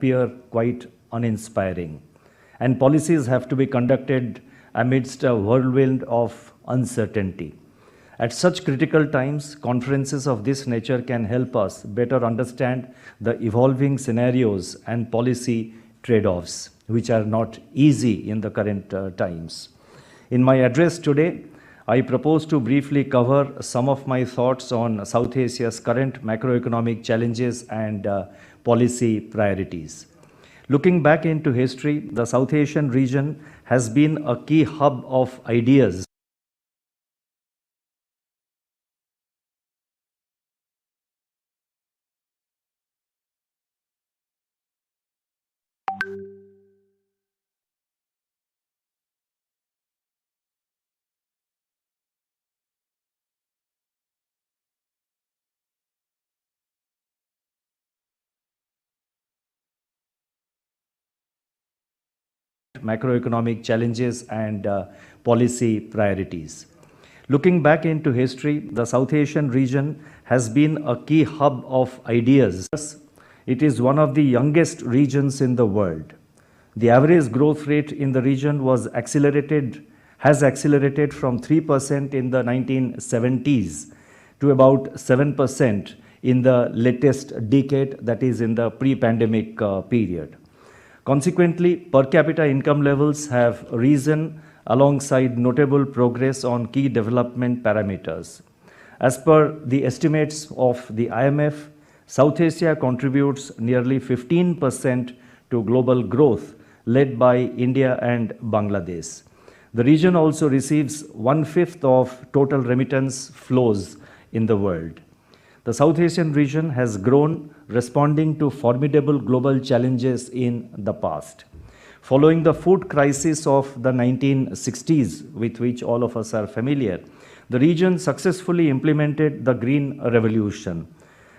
appear quite uninspiring, and policies have to be conducted amidst a whirlwind of uncertainty. At such critical times, conferences of this nature can help us better understand the evolving scenarios and policy trade-offs, which are not easy in the current times. In my address today, I propose to briefly cover some of my thoughts on South Asia's current macroeconomic challenges and policy priorities. Looking back into history, the South Asian region has been a key hub of ideas macroeconomic challenges and policy priorities. Looking back into history, the South Asian region has been a key hub of ideas. It is one of the youngest regions in the world. The average growth rate in the region has accelerated from 3% in the 1970s to about 7% in the latest decade, that is in the pre-pandemic period. Consequently, per capita income levels have risen alongside notable progress on key development parameters. As per the estimates of the IMF, South Asia contributes nearly 15% to global growth, led by India and Bangladesh. The region also receives 1/5 of total remittance flows in the world. The South Asian region has grown responding to formidable global challenges in the past. Following the food crisis of the 1960s, with which all of us are familiar, the region successfully implemented the Green Revolution.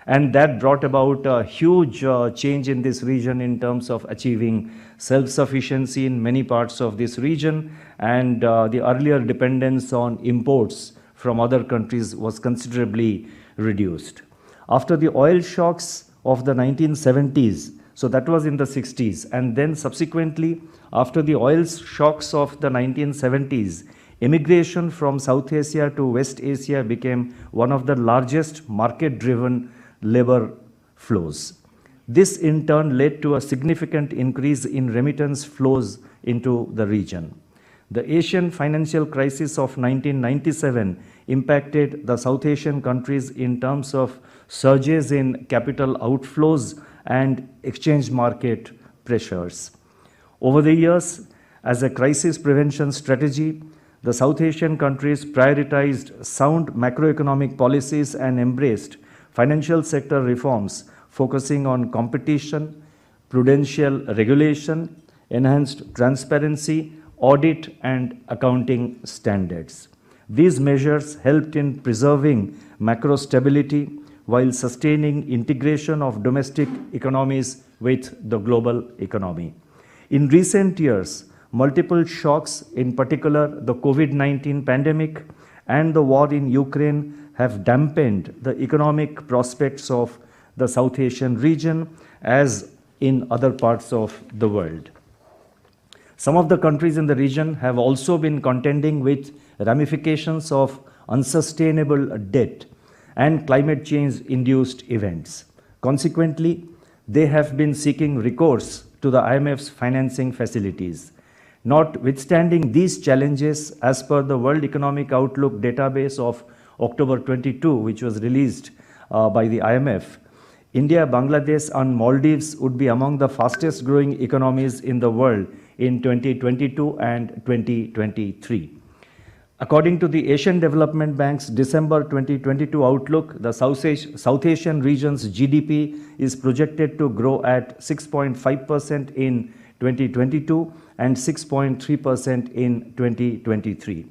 And that brought about a huge change in this region in terms of achieving self-sufficiency in many parts of this region, and the earlier dependence on imports from other countries was considerably reduced. After the oil shocks of the 1970s, so that was in the 60s, and then subsequently after the oil shocks of the 1970s, immigration from South Asia to West Asia became one of the largest market-driven labor flows. This in turn led to a significant increase in remittance flows into the region. The Asian financial crisis of 1997 impacted the South Asian countries in terms of surges in capital outflows and exchange market pressures. Over the years, as a crisis prevention strategy, the South Asian countries prioritized sound macroeconomic policies and embraced financial sector reforms focusing on competition, prudential regulation, enhanced transparency, audit and accounting standards. These measures helped in preserving macro stability while sustaining integration of domestic economies with the global economy. In recent years, multiple shocks, in particular the COVID-19 pandemic and the war in Ukraine, have dampened the economic prospects of the South Asian region as in other parts of the world. Some of the countries in the region have also been contending with ramifications of unsustainable debt and climate change-induced events. Consequently, they have been seeking recourse to the IMF's financing facilities. Notwithstanding these challenges, as per the World Economic Outlook database of October 22, which was released by the IMF, India, Bangladesh and Maldives would be among the fastest growing economies in the world in 2022 and 2023. According to the Asian Development Bank's December 2022 outlook, the South Asian region's GDP is projected to grow at 6.5% in 2022 and 6.3% in 2023.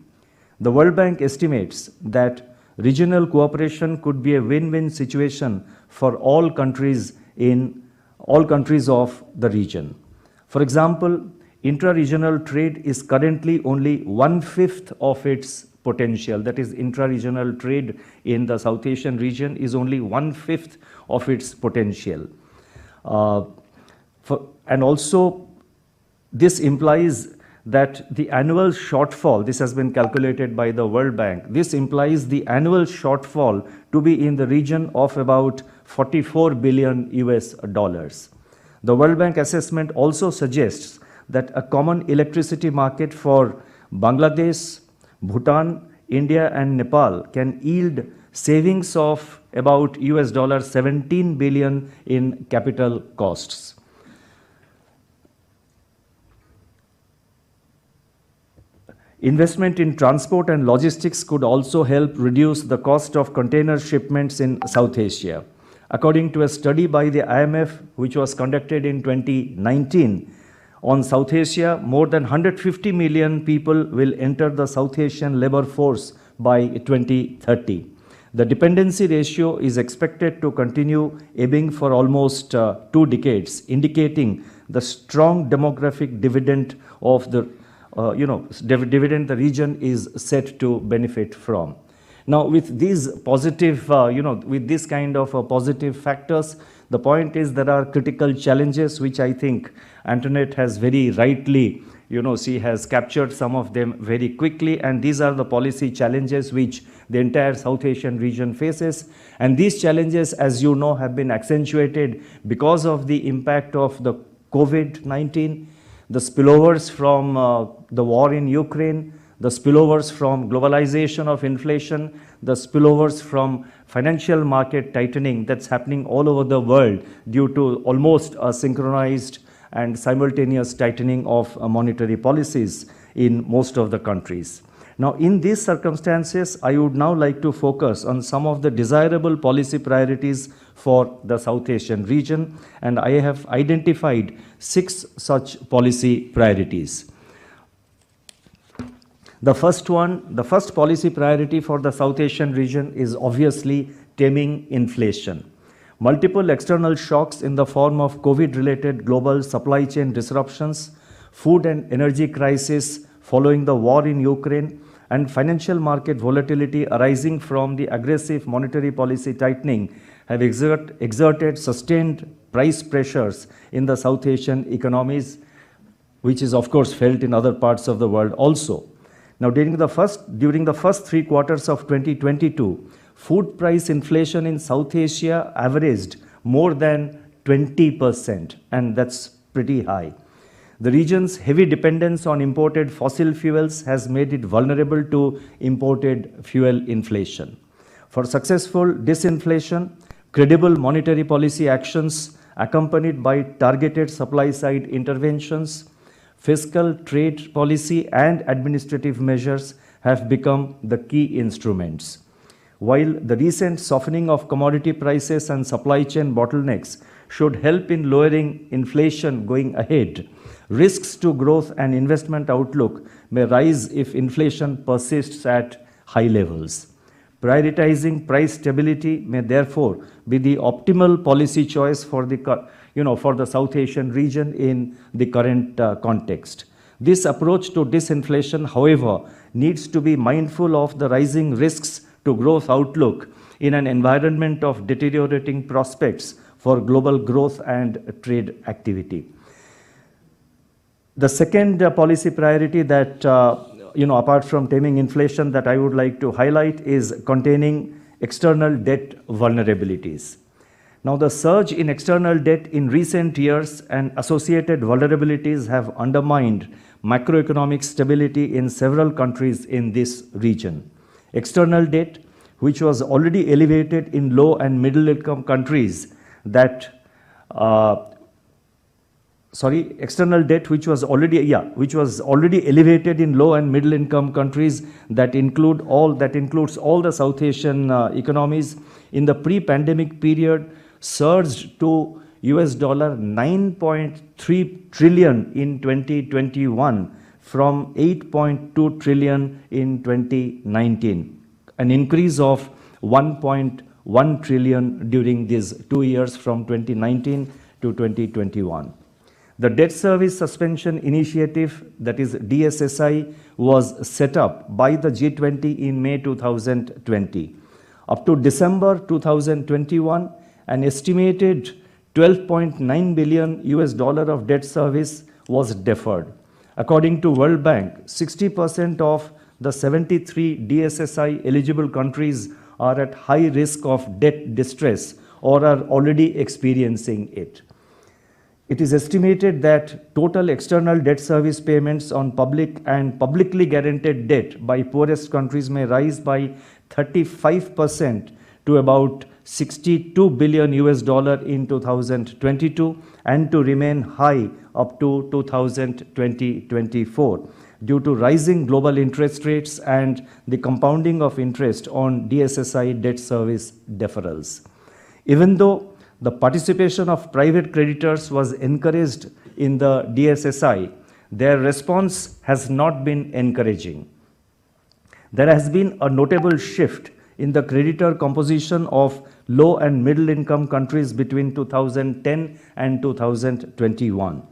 The World Bank estimates that regional cooperation could be a win-win situation for all countries of the region. For example, intra-regional trade is currently only 1/5 of its potential. That is, intra-regional trade in the South Asian region is only 1/5 of its potential. And also this implies that the annual shortfall, this has been calculated by the World Bank, this implies the annual shortfall to be in the region of about 44 billion US dollars. The World Bank assessment also suggests that a common electricity market for Bangladesh, Bhutan, India and Nepal can yield savings of about US dollar 17 billion in capital costs. Investment in transport and logistics could also help reduce the cost of container shipments in South Asia. According to a study by the IMF, which was conducted in 2019, on South Asia, more than 150 million people will enter the South Asian labor force by 2030. The dependency ratio is expected to continue ebbing for almost 2 decades, indicating the strong demographic dividend of the dividend the region is set to benefit from. Now, with these positive, with this kind of positive factors, the point is there are critical challenges which I think Antoinette has very rightly, she has captured some of them very quickly, and these are the policy challenges which the entire South Asian region faces. And these challenges, as you know, have been accentuated because of the impact of the COVID-19, the spillovers from the war in Ukraine, the spillovers from globalization of inflation, the spillovers from financial market tightening that's happening all over the world due to almost a synchronized and simultaneous tightening of monetary policies in most of the countries. Now, in these circumstances, I would now like to focus on some of the desirable policy priorities for the South Asian region, and I have identified 6 such policy priorities. The first policy priority for the South Asian region is obviously taming inflation. Multiple external shocks in the form of COVID-related global supply chain disruptions, food and energy crisis following the war in Ukraine, and financial market volatility arising from the aggressive monetary policy tightening have exerted sustained price pressures in the South Asian economies, which is of course felt in other parts of the world also. Now, during the first 3 quarters of 2022, food price inflation in South Asia averaged more than 20%, and that's pretty high. The region's heavy dependence on imported fossil fuels has made it vulnerable to imported fuel inflation. For successful disinflation, credible monetary policy actions accompanied by targeted supply-side interventions, fiscal, trade policy, and administrative measures have become the key instruments. While the recent softening of commodity prices and supply chain bottlenecks should help in lowering inflation going ahead, risks to growth and investment outlook may rise if inflation persists at high levels. Prioritizing price stability may therefore be the optimal policy choice for the South Asian region in the current context. This approach to disinflation, however, needs to be mindful of the rising risks to growth outlook in an environment of deteriorating prospects for global growth and trade activity. The second policy priority that, apart from taming inflation, that I would like to highlight is containing external debt vulnerabilities. Now, the surge in external debt in recent years and associated vulnerabilities have undermined macroeconomic stability in several countries in this region. External debt, which was already elevated in low and middle income countries external debt which was already elevated in low and middle income countries that includes all the South Asian economies in the pre-pandemic period surged to US dollar 9.3 trillion in 2021 from 8.2 trillion in 2019, an increase of 1.1 trillion during these 2 years from 2019 to 2021. The Debt Service Suspension Initiative, that is DSSI, was set up by the G20 in May 2020. Up to December 2021, an estimated 12.9 billion US dollar of debt service was deferred. According to World Bank, 60% of the 73 DSSI eligible countries are at high risk of debt distress or are already experiencing it. It is estimated that total external debt service payments on public and publicly guaranteed debt by poorest countries may rise by 35% to about 62 billion US dollar in 2022 and to remain high up to 2024 due to rising global interest rates and the compounding of interest on DSSI debt service deferrals. Even though the participation of private creditors was encouraged in the DSSI, their response has not been encouraging. There has been a notable shift in the creditor composition of low and middle income countries between 2010 and 2021.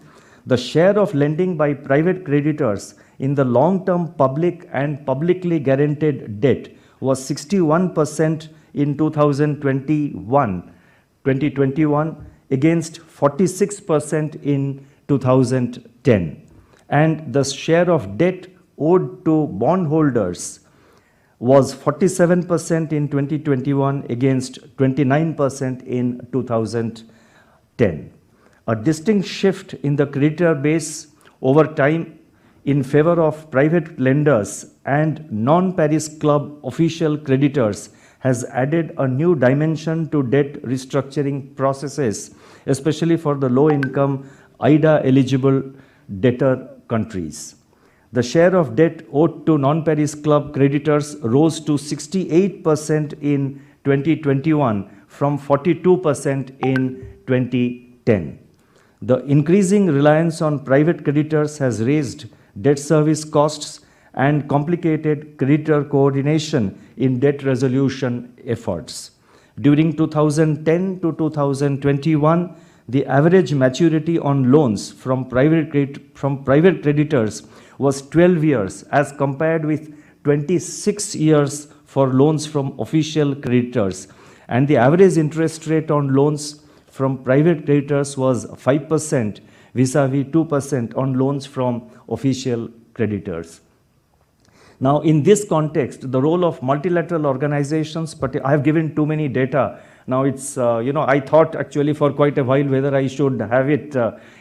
The share of lending by private creditors in the long-term public and publicly guaranteed debt was 61% in 2021 against 46% in 2010. And the share of debt owed to bondholders was 47% in 2021 against 29% in 2010. A distinct shift in the creditor base over time in favor of private lenders and non-Paris Club official creditors has added a new dimension to debt restructuring processes, especially for the low-income IDA-eligible debtor countries. The share of debt owed to non-Paris Club creditors rose to 68% in 2021 from 42% in 2010. The increasing reliance on private creditors has raised debt service costs and complicated creditor coordination in debt resolution efforts. During 2010 to 2021, the average maturity on loans from private creditors was 12 years as compared with 26 years for loans from official creditors, and the average interest rate on loans from private creditors was 5% vis-a-vis 2% on loans from official creditors. Now, in this context, the role of multilateral organizations, but I have given too many data. Now, it's, I thought actually for quite a while whether I should have it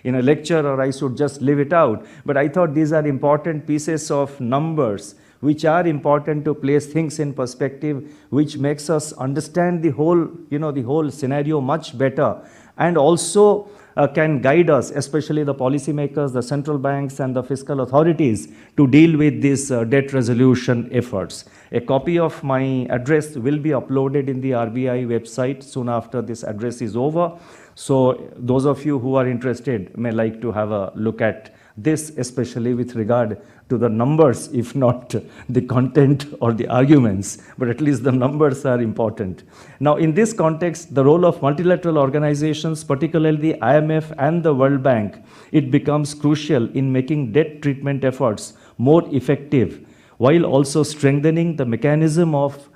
in a lecture or I should just leave it out. But I thought these are important pieces of numbers which are important to place things in perspective, which makes us understand the whole, the whole scenario much better, and also can guide us, especially the policymakers, the central banks and the fiscal authorities, to deal with these debt resolution efforts. A copy of my address will be uploaded in the RBI website soon after this address is over. So those of you who are interested may like to have a look at this, especially with regard to the numbers, if not the content or the arguments, but at least the numbers are important. Now, in this context, the role of multilateral organizations, particularly the IMF and the World Bank, it becomes crucial in making debt treatment efforts more effective, while also strengthening the mechanism of,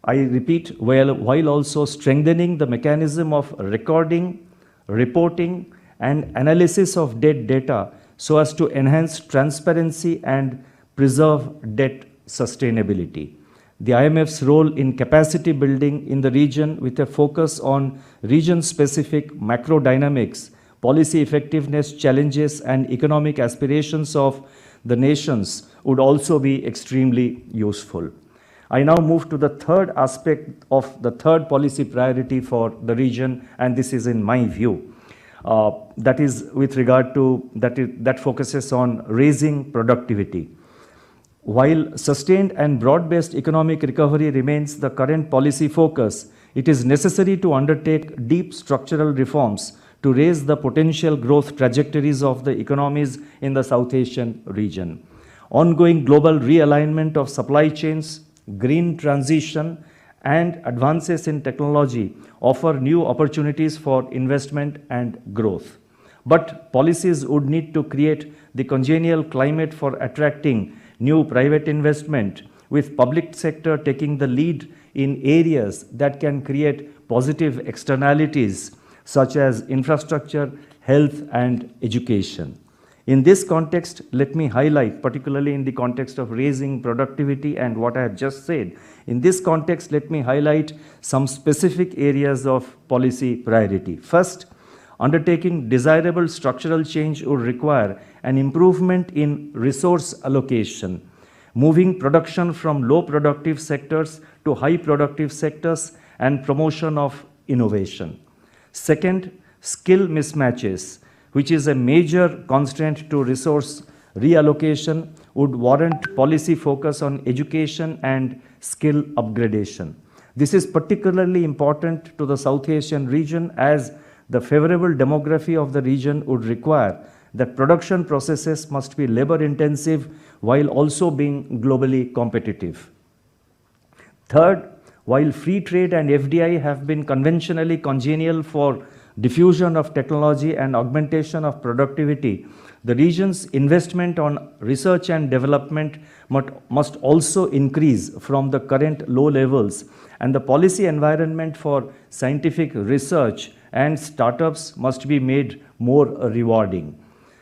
I repeat, while also strengthening the mechanism of recording, reporting, and analysis of debt data so as to enhance transparency and preserve debt sustainability. The IMF's role in capacity building in the region with a focus on region-specific macro dynamics, policy effectiveness challenges, and economic aspirations of the nations would also be extremely useful. I now move to the third aspect of the third policy priority for the region, and this is in my view. That is with regard to, that focuses on raising productivity. While sustained and broad-based economic recovery remains the current policy focus, it is necessary to undertake deep structural reforms to raise the potential growth trajectories of the economies in the South Asian region. Ongoing global realignment of supply chains, green transition, and advances in technology offer new opportunities for investment and growth. But policies would need to create the congenial climate for attracting new private investment, with public sector taking the lead in areas that can create positive externalities such as infrastructure, health, and education. In this context, let me highlight, particularly in the context of raising productivity and what I have just said, in this context, let me highlight some specific areas of policy priority. First, undertaking desirable structural change would require an improvement in resource allocation, moving production from low productive sectors to high productive sectors, and promotion of innovation. Second, skill mismatches, which is a major constraint to resource reallocation, would warrant policy focus on education and skill upgradation. This is particularly important to the South Asian region, as the favorable demography of the region would require that production processes must be labor intensive while also being globally competitive. Third, while free trade and FDI have been conventionally congenial for diffusion of technology and augmentation of productivity, the region's investment on research and development must also increase from the current low levels, and the policy environment for scientific research and startups must be made more rewarding.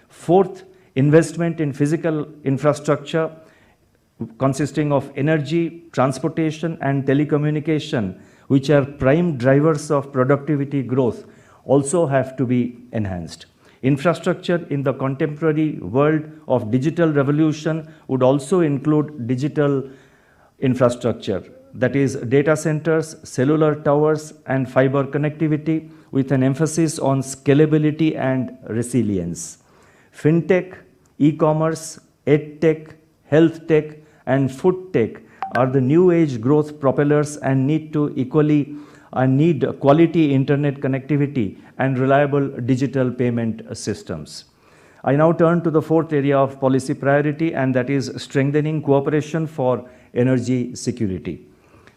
Fourth, investment in physical infrastructure consisting of energy, transportation, and telecommunication, which are prime drivers of productivity growth, also have to be enhanced. Infrastructure in the contemporary world of digital revolution would also include digital infrastructure, that is data centers, cellular towers, and fiber connectivity, with an emphasis on scalability and resilience. Fintech, e-commerce, edtech, health tech, and food tech are the new age growth propellers and need quality internet connectivity and reliable digital payment systems. I now turn to the fourth area of policy priority, and that is strengthening cooperation for energy security.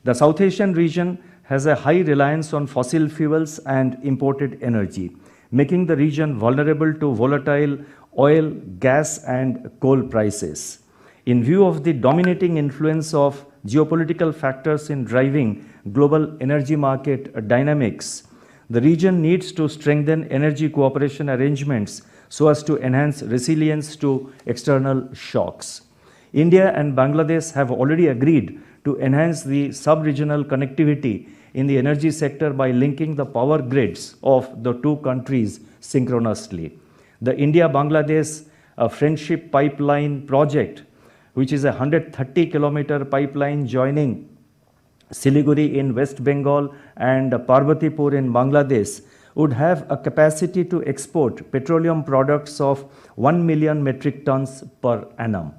The South Asian region has a high reliance on fossil fuels and imported energy, making the region vulnerable to volatile oil, gas, and coal prices. In view of the dominating influence of geopolitical factors in driving global energy market dynamics, the region needs to strengthen energy cooperation arrangements so as to enhance resilience to external shocks. India and Bangladesh have already agreed to enhance the sub-regional connectivity in the energy sector by linking the power grids of the two countries synchronously. The India-Bangladesh Friendship Pipeline project, which is a 130-kilometer pipeline joining Siliguri in West Bengal and Parbatipur in Bangladesh, would have a capacity to export petroleum products of 1 million metric tons per annum.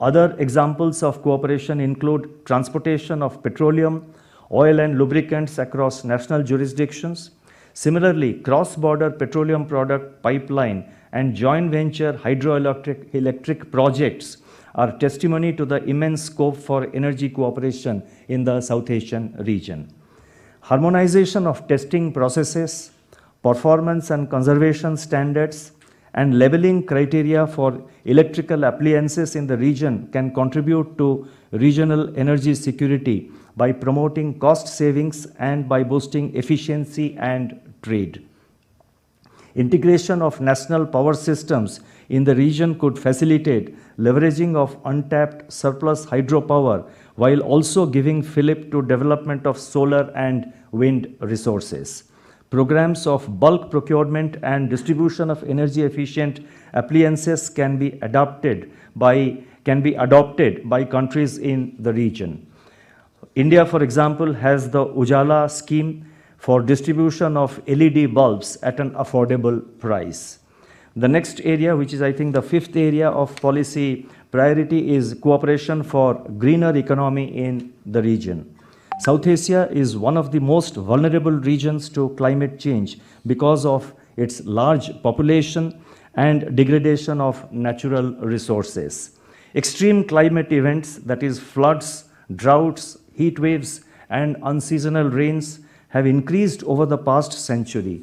Other examples of cooperation include transportation of petroleum, oil and lubricants across national jurisdictions. Similarly, cross-border petroleum product pipeline and joint venture hydroelectric projects are testimony to the immense scope for energy cooperation in the South Asian region. Harmonization of testing processes, performance and conservation standards, and labeling criteria for electrical appliances in the region can contribute to regional energy security by promoting cost savings and by boosting efficiency and trade. Integration of national power systems in the region could facilitate leveraging of untapped surplus hydropower while also giving fillip to development of solar and wind resources. Programs of bulk procurement and distribution of energy efficient appliances can be adopted by countries in the region. India, for example, has the Ujala scheme for distribution of LED bulbs at an affordable price. The next area, which is I think the fifth area of policy priority, is cooperation for greener economy in the region. South Asia is one of the most vulnerable regions to climate change because of its large population and degradation of natural resources. Extreme climate events, that is floods, droughts, heat waves, and unseasonal rains, have increased over the past century.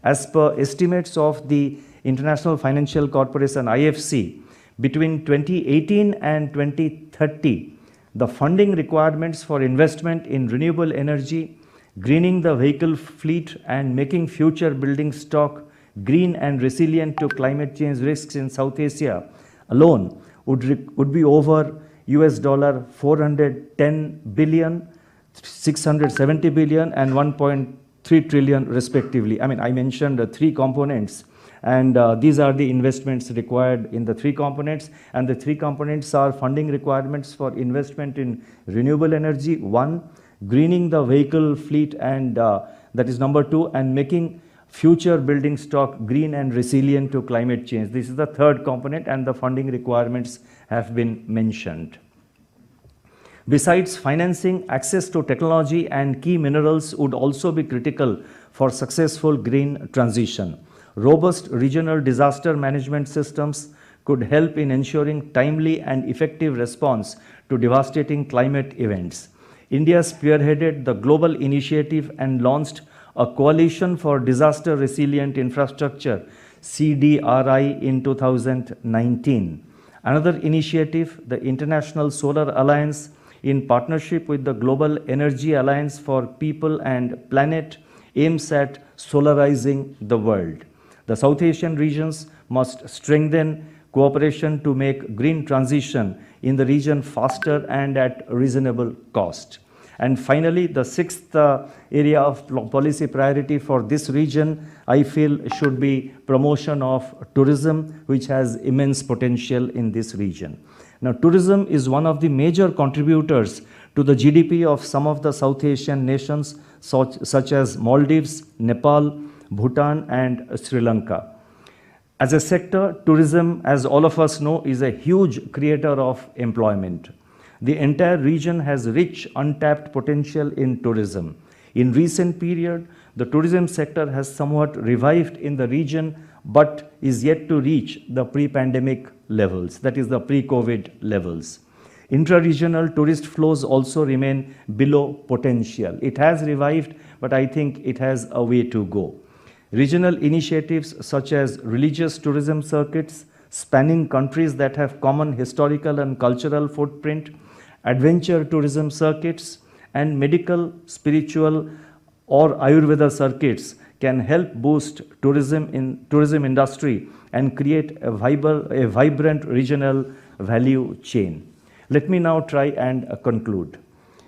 As per estimates of the International Financial Corporation IFC, between 2018 and 2030, the funding requirements for investment in renewable energy, greening the vehicle fleet and making future building stock green and resilient to climate change risks in South Asia alone would be over US dollar 410 billion, 670 billion and 1.3 trillion respectively. I mean, I mentioned the three components, and these are the investments required in the three components, and the three components are funding requirements for investment in renewable energy, one, greening the vehicle fleet, and that is number two, and making future building stock green and resilient to climate change. This is the third component, and the funding requirements have been mentioned. Besides financing, access to technology and key minerals would also be critical for successful green transition. Robust regional disaster management systems could help in ensuring timely and effective response to devastating climate events. India spearheaded the global initiative and launched a Coalition for Disaster Resilient Infrastructure, CDRI, in 2019. Another initiative, the International Solar Alliance, in partnership with the Global Energy Alliance for People and Planet, aims at solarizing the world. The South Asian regions must strengthen cooperation to make green transition in the region faster and at reasonable cost. And finally, the sixth area of policy priority for this region, I feel, should be promotion of tourism, which has immense potential in this region. Now, tourism is one of the major contributors to the GDP of some of the South Asian nations, such as Maldives, Nepal, Bhutan, and Sri Lanka. As a sector, tourism, as all of us know, is a huge creator of employment. The entire region has rich untapped potential in tourism. In recent period, the tourism sector has somewhat revived in the region, but is yet to reach the pre-pandemic levels, that is the pre-COVID levels. Intra-regional tourist flows also remain below potential. It has revived, but I think it has a way to go. Regional initiatives such as religious tourism circuits spanning countries that have common historical and cultural footprint, adventure tourism circuits, and medical, spiritual, or Ayurveda circuits can help boost tourism industry and create a vibrant regional value chain. Let me now try and conclude.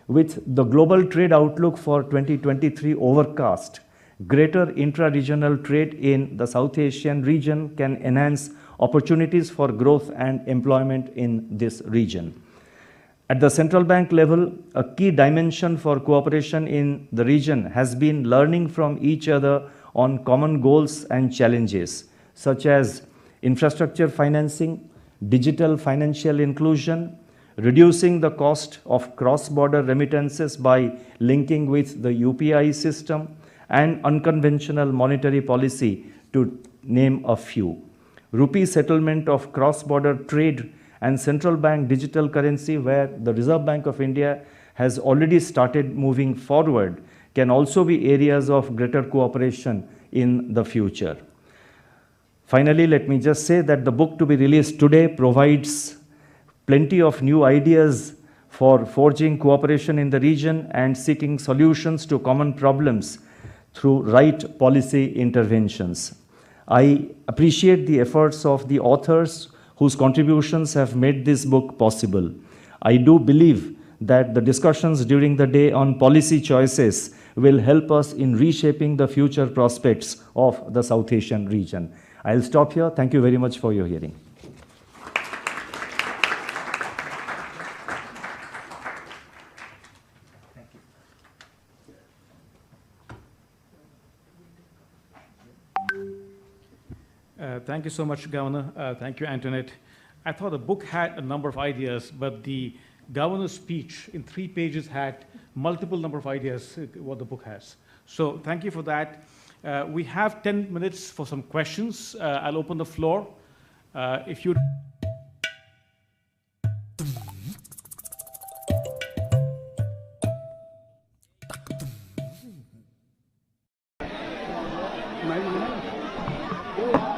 With the global trade outlook for 2023 overcast, greater intra-regional trade in the South Asian region can enhance opportunities for growth and employment in this region. At the central bank level, a key dimension for cooperation in the region has been learning from each other on common goals and challenges, such as infrastructure financing, digital financial inclusion, reducing the cost of cross-border remittances by linking with the UPI system, and unconventional monetary policy, to name a few. Rupee settlement of cross-border trade and central bank digital currency, where the Reserve Bank of India has already started moving forward, can also be areas of greater cooperation in the future. Finally, let me just say that the book to be released today provides plenty of new ideas for forging cooperation in the region and seeking solutions to common problems through right policy interventions. I appreciate the efforts of the authors whose contributions have made this book possible. I do believe that the discussions during the day on policy choices will help us in reshaping the future prospects of the South Asian region. I'll stop here. Thank you very much for your hearing. Thank you so much, Governor. Thank you, Antoinette. I thought the book had a number of ideas, but the Governor's speech in 3 pages had multiple number of ideas, what the book has. So thank you for that. We have 10 minutes for some questions. I'll open the floor. If you... Oh.